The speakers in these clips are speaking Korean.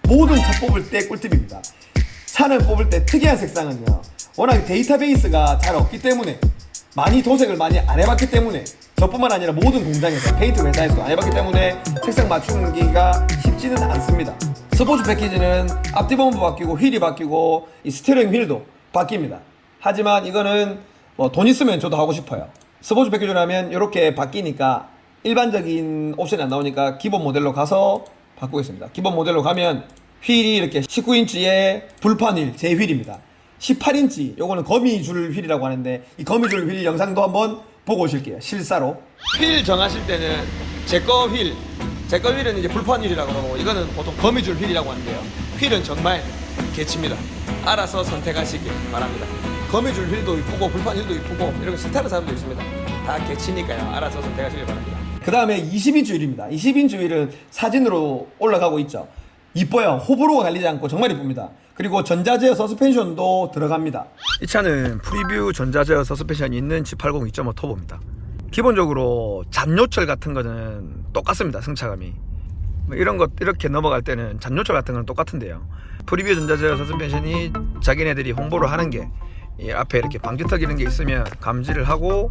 모든 차 뽑을 때 꿀팁입니다. 차를 뽑을 때 특이한 색상은요, 워낙 데이터베이스가 잘 없기 때문에, 많이 도색을 많이 안 해봤기 때문에, 저뿐만 아니라 모든 공장에서, 페인트 회사에서도 안 해봤기 때문에 색상 맞추기가 쉽지는 않습니다. 스포츠 패키지는 앞뒤 범퍼 바뀌고 휠이 바뀌고 이 스티어링 휠도 바뀝니다. 하지만 이거는 뭐 돈 있으면 저도 하고 싶어요. 스포츠 패키지로 하면 이렇게 바뀌니까 일반적인 옵션이 안 나오니까 기본 모델로 가서 바꾸겠습니다. 기본 모델로 가면 휠이 이렇게 19인치의 불판 휠, 제 휠입니다. 18인치, 요거는 거미줄 휠이라고 하는데 이 거미줄 휠 영상도 한번 보고 오실게요. 실사로. 휠 정하실 때는 제거 휠은 이제 불판 휠이라고 하고, 이거는 보통 거미줄 휠이라고 하는데요. 휠은 정말 개칩니다. 알아서 선택하시길 바랍니다. 거미줄 휠도 이쁘고 불판 휠도 이쁘고 이런 거 싫다는 사람도 있습니다. 다 개치니까요. 알아서 선택하시길 바랍니다. 그 다음에 20인치 휠입니다. 20인치 휠은 사진으로 올라가고 있죠. 이뻐요. 호불호가 갈리지 않고 정말 이쁩니다. 그리고 전자제어 서스펜션도 들어갑니다. 이 차는 프리뷰 전자제어 서스펜션이 있는 G80 2.5 터보입니다. 기본적으로 잔요철 같은 거는 똑같습니다. 승차감이 뭐 이런 것 이렇게 넘어갈 때는 잔요철 같은 건 똑같은데요. 프리뷰 전자제어 서스펜션이 자기네들이 홍보를 하는 게 이 앞에 이렇게 방지턱 이런 게 있으면 감지를 하고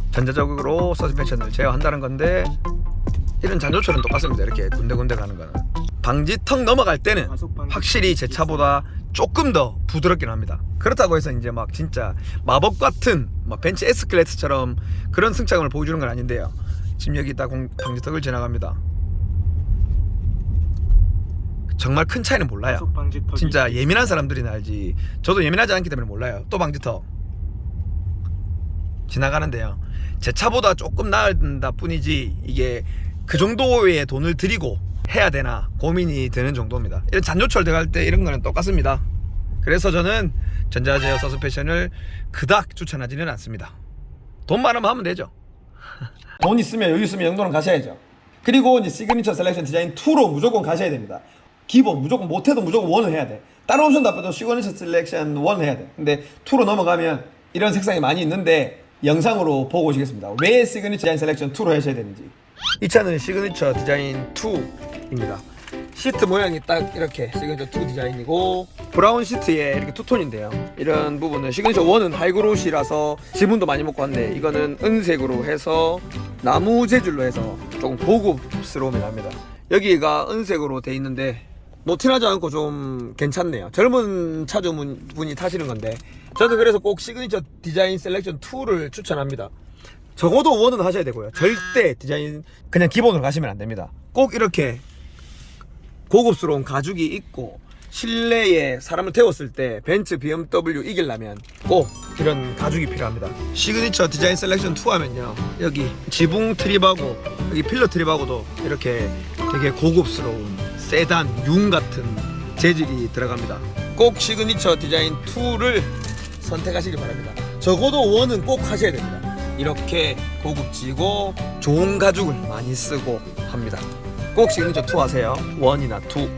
전자적으로 서스펜션을 제어한다는 건데, 이런 잔요철은 똑같습니다. 이렇게 군데군데 가는 거는. 방지턱 넘어갈 때는 확실히 제 차보다 조금 더 부드럽긴 합니다. 그렇다고 해서 이제 막 진짜 마법 같은 막 벤츠 S 클래스처럼 그런 승차감을 보여주는 건 아닌데요. 지금 여기 딱 방지턱을 지나갑니다. 정말 큰 차이는 몰라요. 진짜 예민한 사람들이나 알지. 저도 예민하지 않기 때문에 몰라요. 또 방지턱 지나가는데요. 제 차보다 조금 나은다 뿐이지 이게 그 정도의 돈을 들이고 해야 되나 고민이 되는 정도입니다. 이런 잔요철 들어갈 때 이런 거는 똑같습니다. 그래서 저는 전자제어 서스펜션을 그닥 추천하지는 않습니다. 돈 많으면 하면 되죠. 돈 있으면 여유 있으면 이 정도는 가셔야죠. 그리고 이제 시그니처 셀렉션 디자인 2로 무조건 가셔야 됩니다. 기본 무조건 못해도 무조건 1을 해야 돼. 다른 옵션 다 빼도 시그니처 셀렉션 1 해야 돼. 근데 2로 넘어가면 이런 색상이 많이 있는데 영상으로 보고 오시겠습니다. 왜 시그니처 디자인 셀렉션 2로 하셔야 되는지. 이 차는 시그니처 디자인 2입니다. 시트 모양이 딱 이렇게 시그니처 2 디자인이고, 브라운 시트에 이렇게 투톤인데요. 이런 부분은 시그니처 1은 하이그로시라서 지문도 많이 먹고 한데, 이거는 은색으로 해서 나무 재질로 해서 조금 고급스러움이 납니다. 여기가 은색으로 돼 있는데 뭐 티나지 않고 좀 괜찮네요. 젊은 차주분이 타시는 건데, 저는 그래서 꼭 시그니처 디자인 셀렉션 2를 추천합니다. 적어도 1은 하셔야 되고요. 절대 디자인 그냥 기본으로 가시면 안 됩니다. 꼭 이렇게 고급스러운 가죽이 있고, 실내에 사람을 태웠을 때 벤츠, BMW 이기려면 꼭 이런 가죽이 필요합니다. 시그니처 디자인 셀렉션 2 하면요, 여기 지붕 트립하고 여기 필러 트립하고도 이렇게 되게 고급스러운 세단, 융 같은 재질이 들어갑니다. 꼭 시그니처 디자인 2를 선택하시길 바랍니다. 적어도 1은 꼭 하셔야 됩니다. 이렇게 고급지고 좋은 가죽을 많이 쓰고 합니다. 꼭 시그니처 2 하세요. 1이나 2.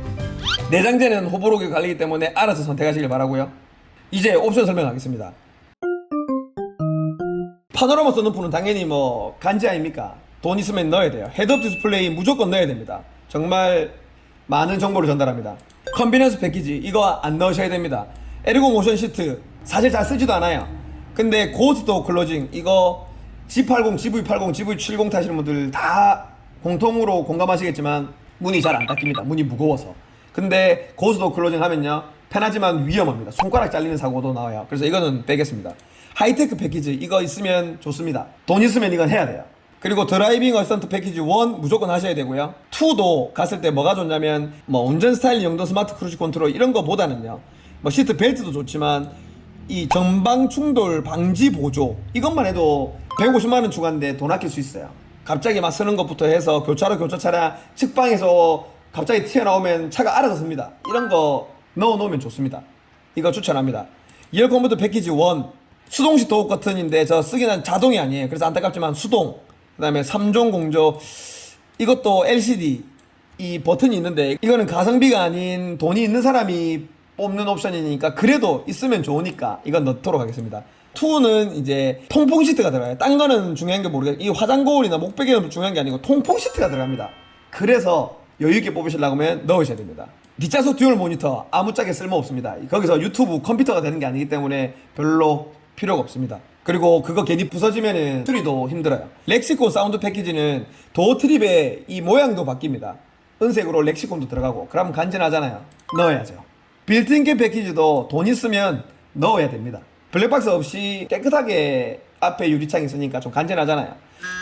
내장재는 호불호가 갈리기 때문에 알아서 선택하시길 바라고요. 이제 옵션 설명하겠습니다. 파노라마 선루프는 당연히 뭐 간지 아닙니까? 돈 있으면 넣어야 돼요. 헤드업 디스플레이 무조건 넣어야 됩니다. 정말 많은 정보를 전달합니다. 컨비넌스 패키지 이거 안 넣으셔야 됩니다. 에르고 모션 시트 사실 잘 쓰지도 않아요. 근데 고스트 클로징 이거 G80, GV80, GV70 타시는 분들 다 공통으로 공감하시겠지만 문이 잘 안 닫힙니다. 문이 무거워서. 근데 고스트 클로징 하면요, 편하지만 위험합니다. 손가락 잘리는 사고도 나와요. 그래서 이거는 빼겠습니다. 하이테크 패키지 이거 있으면 좋습니다. 돈 있으면 이건 해야 돼요. 그리고 드라이빙 어시스턴트 패키지 1 무조건 하셔야 되고요. 2도 갔을 때 뭐가 좋냐면 뭐 운전 스타일 용도 스마트 크루즈 컨트롤 이런 거보다는요, 뭐 시트 벨트도 좋지만 이 전방 충돌 방지 보조 이것만 해도 150만원 추가인데 돈 아낄 수 있어요. 갑자기 막 쓰는 것부터 해서 교차로 교차 차량 측방에서 갑자기 튀어나오면 차가 알아서 섭니다. 이런 거 넣어놓으면 좋습니다. 이거 추천합니다. 이어 컴퓨터 패키지 1 수동식 도어 커튼인데 저 쓰기는 자동이 아니에요. 그래서 안타깝지만 수동. 그 다음에 3종 공조 이것도 LCD 이 버튼이 있는데 이거는 가성비가 아닌 돈이 있는 사람이 뽑는 옵션이니까 그래도 있으면 좋으니까 이건 넣도록 하겠습니다. 2는 이제 통풍 시트가 들어가요. 딴 거는 중요한 게 모르겠어요. 이 화장 거울이나 목베개는 중요한 게 아니고 통풍 시트가 들어갑니다. 그래서 여유있게 뽑으시려고 하면 넣으셔야 됩니다. 뒷좌석 듀얼 모니터 아무짝에 쓸모없습니다. 거기서 유튜브 컴퓨터가 되는 게 아니기 때문에 별로 필요가 없습니다. 그리고 그거 괜히 부서지면은 수리도 힘들어요. 렉시콘 사운드 패키지는 도어 트립의 이 모양도 바뀝니다. 은색으로 렉시콘도 들어가고 그러면 간지나잖아요. 넣어야죠. 빌트인 패키지도 돈 있으면 넣어야 됩니다. 블랙박스 없이 깨끗하게 앞에 유리창이 있으니까 좀 간지나잖아요.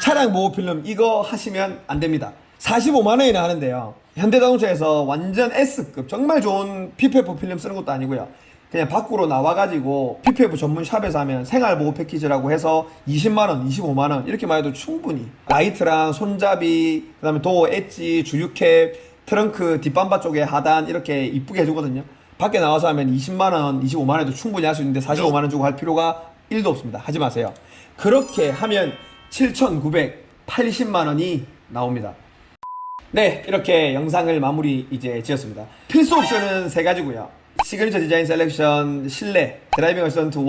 차량 보호 필름 이거 하시면 안 됩니다. 45만원이나 하는데요. 현대자동차에서 완전 S급 정말 좋은 PPF 필름 쓰는 것도 아니고요. 그냥 밖으로 나와가지고 PPF 전문 샵에서 하면 생활보호 패키지라고 해서 20만원, 25만원 이렇게만 해도 충분히 라이트랑 손잡이, 그 다음에 도어 엣지, 주유캡, 트렁크 뒷범바 쪽에 하단 이렇게 이쁘게 해주거든요. 밖에 나와서 하면 20만원, 25만원에도 충분히 할 수 있는데 45만원 주고 할 필요가 1도 없습니다. 하지 마세요. 그렇게 하면 7,980만원이 나옵니다. 네, 이렇게 영상을 마무리 이제 지었습니다. 필수 옵션은 3가지고요. 시그니처 디자인 셀렉션, 실내, 드라이빙 어시스턴트 1,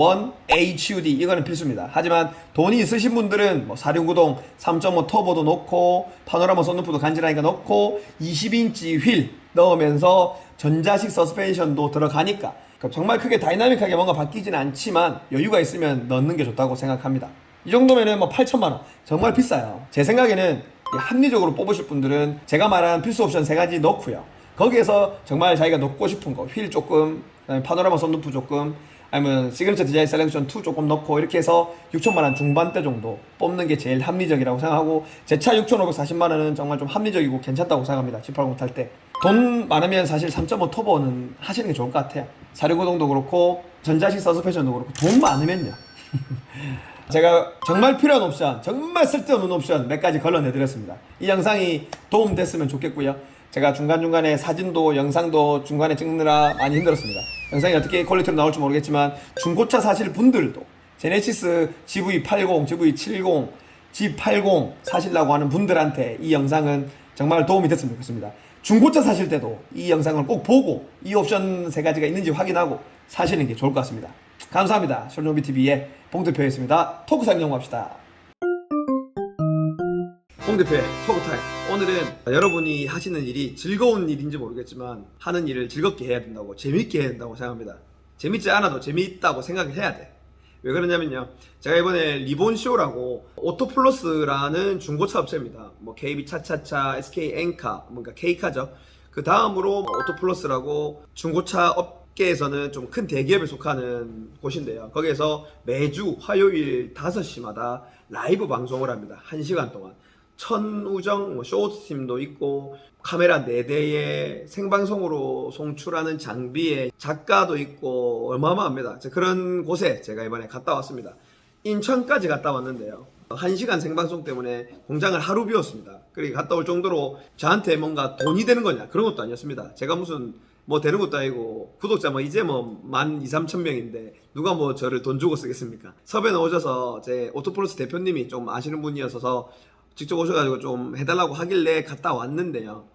HUD 이거는 필수입니다. 하지만 돈이 있으신 분들은 뭐 4륜구동 3.5 터보도 넣고 파노라마 선루프도 간지나니까 넣고 20인치 휠 넣으면서 전자식 서스펜션도 들어가니까 정말 크게 다이나믹하게 뭔가 바뀌진 않지만 여유가 있으면 넣는 게 좋다고 생각합니다. 이 정도면은 뭐 8천만원 정말 비싸요. 제 생각에는 합리적으로 뽑으실 분들은 제가 말한 필수 옵션 3가지 넣고요. 거기에서 정말 자기가 넣고 싶은 거 휠 조금, 그다음에 파노라마 선루프 조금, 아니면 시그니처 디자인 셀렉션 2 조금 넣고 이렇게 해서 6천만원 중반대 정도 뽑는 게 제일 합리적이라고 생각하고 제 차 6,540만원은 정말 좀 합리적이고 괜찮다고 생각합니다. G80 탈 때 돈 많으면 사실 3.5 터보는 하시는 게 좋을 것 같아요. 4륜구동도 그렇고 전자식 서스펜션도 그렇고 돈 많으면요. 제가 정말 필요한 옵션, 정말 쓸데없는 옵션 몇 가지 걸러내드렸습니다. 이 영상이 도움됐으면 좋겠고요. 제가 중간중간에 사진도 영상도 중간에 찍느라 많이 힘들었습니다. 영상이 어떻게 퀄리티로 나올지 모르겠지만 중고차 사실 분들도 제네시스 GV80, GV70, G80 사시려고 하는 분들한테 이 영상은 정말 도움이 됐으면 좋겠습니다. 중고차 사실 때도 이 영상을 꼭 보고 이 옵션 3가지가 있는지 확인하고 사시는 게 좋을 것 같습니다. 감사합니다. 쇼노비TV의 봉대표였습니다. 토크 상영 합시다. 봉대표의 토크타임. 오늘은 여러분이 하시는 일이 즐거운 일인지 모르겠지만 하는 일을 즐겁게 해야 된다고, 재밌게 해야 된다고 생각합니다. 재밌지 않아도 재밌다고 생각을 해야 돼. 왜 그러냐면요, 제가 이번에 리본쇼라고 오토플러스라는 중고차 업체입니다. 뭐 KB 차차차, SK 엔카, 뭔가 K카죠. 그 다음으로 오토플러스라고 중고차 업계에서는 좀 큰 대기업에 속하는 곳인데요. 거기에서 매주 화요일 5시마다 라이브 방송을 합니다. 1시간 동안. 천우정 쇼트팀도 있고 카메라 4대에 생방송으로 송출하는 장비에 작가도 있고 어마어마합니다. 그런 곳에 제가 이번에 갔다 왔습니다. 인천까지 갔다 왔는데요, 1시간 생방송 때문에 공장을 하루 비웠습니다. 그리고 갔다 올 정도로 저한테 뭔가 돈이 되는 거냐 그런 것도 아니었습니다. 제가 무슨 뭐 되는 것도 아니고 구독자 뭐 이제 뭐 12,000~13,000명인데 누가 뭐 저를 돈 주고 쓰겠습니까? 섭외는 오셔서 제 오토플러스 대표님이 좀 아시는 분이어서 직접 오셔가지고 좀 해달라고 하길래 갔다 왔는데요,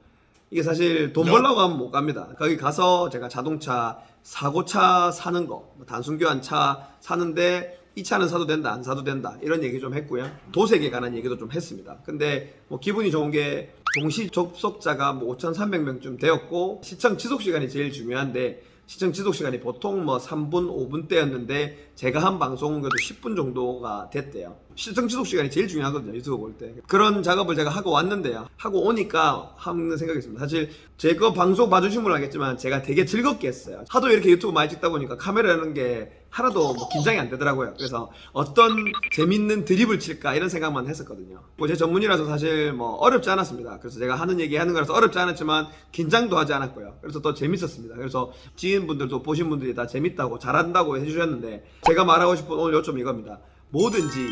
이게 사실 돈 벌려고 하면 못 갑니다. 거기 가서 제가 자동차 사고차 사는 거, 단순교환 차 사는데 이 차는 사도 된다 안 사도 된다 이런 얘기 좀 했고요, 도색에 관한 얘기도 좀 했습니다. 근데 뭐 기분이 좋은 게 동시 접속자가 뭐 5,300명쯤 되었고 시청 지속 시간이 제일 중요한데 시청 지속 시간이 보통 뭐 3분 5분대였는데 제가 한 방송은 그래도 10분 정도가 됐대요. 시청 지속 시간이 제일 중요하거든요, 유튜브 볼 때. 그런 작업을 제가 하고 왔는데요, 하고 오니까 하는 생각이 있습니다. 사실 제 거 방송 봐주신 분은 알겠지만 제가 되게 즐겁게 했어요. 하도 이렇게 유튜브 많이 찍다 보니까 카메라 하는 게 하나도 뭐 긴장이 안 되더라고요. 그래서 어떤 재밌는 드립을 칠까 이런 생각만 했었거든요. 뭐 제 전문이라서 사실 뭐 어렵지 않았습니다. 그래서 제가 하는 얘기 하는 거라서 어렵지 않았지만 긴장도 하지 않았고요. 그래서 더 재밌었습니다. 그래서 지인분들도 보신 분들이 다 재밌다고 잘한다고 해주셨는데 제가 말하고 싶은 오늘 요점 이겁니다. 뭐든지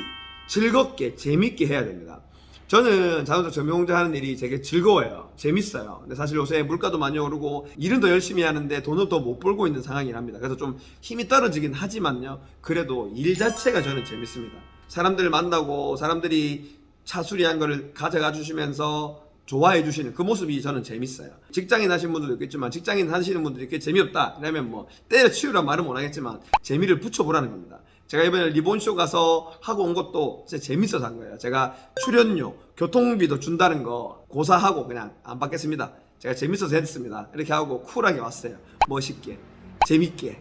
즐겁게 재밌게 해야 됩니다. 저는 자동차 전용자 하는 일이 되게 즐거워요. 재밌어요. 근데 사실 요새 물가도 많이 오르고 일은 더 열심히 하는데 돈을 더 못 벌고 있는 상황이랍니다. 그래서 좀 힘이 떨어지긴 하지만요, 그래도 일 자체가 저는 재밌습니다. 사람들 만나고 사람들이 차 수리한 거를 가져가 주시면서 좋아해 주시는 그 모습이 저는 재밌어요. 직장인 하시는 분들도 있겠지만 직장인 하시는 분들이 이렇게 재미없다 이러면 뭐 때려치우란 말은 못 하겠지만 재미를 붙여보라는 겁니다. 제가 이번에 리본쇼 가서 하고 온 것도 진짜 재밌어서 한 거예요. 제가 출연료, 교통비도 준다는 거 고사하고 그냥 안 받겠습니다. 제가 재밌어서 했습니다. 이렇게 하고 쿨하게 왔어요. 멋있게, 재밌게.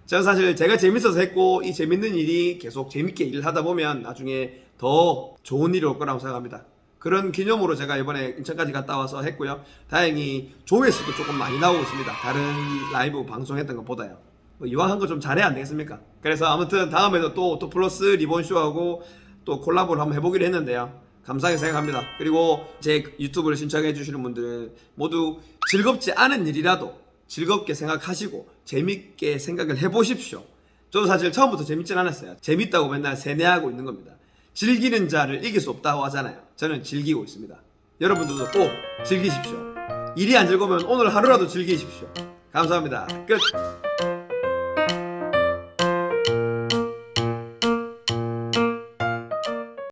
저는 사실 제가 재밌어서 했고 이 재밌는 일이 계속 재밌게 일을 하다 보면 나중에 더 좋은 일이 올 거라고 생각합니다. 그런 기념으로 제가 이번에 인천까지 갔다 와서 했고요. 다행히 조회수도 조금 많이 나오고 있습니다. 다른 라이브 방송했던 것보다요. 뭐 이왕 한 거 좀 잘해야 안 되겠습니까? 그래서 아무튼 다음에도 또 플러스 리본쇼하고 또 콜라보를 한번 해보기로 했는데요. 감사하게 생각합니다. 그리고 제 유튜브를 신청해 주시는 분들 모두 즐겁지 않은 일이라도 즐겁게 생각하시고 재밌게 생각을 해보십시오. 저도 사실 처음부터 재밌진 않았어요. 재밌다고 맨날 세뇌하고 있는 겁니다. 즐기는 자를 이길 수 없다고 하잖아요. 저는 즐기고 있습니다. 여러분들도 꼭 즐기십시오. 일이 안 즐거우면 오늘 하루라도 즐기십시오. 감사합니다. 끝.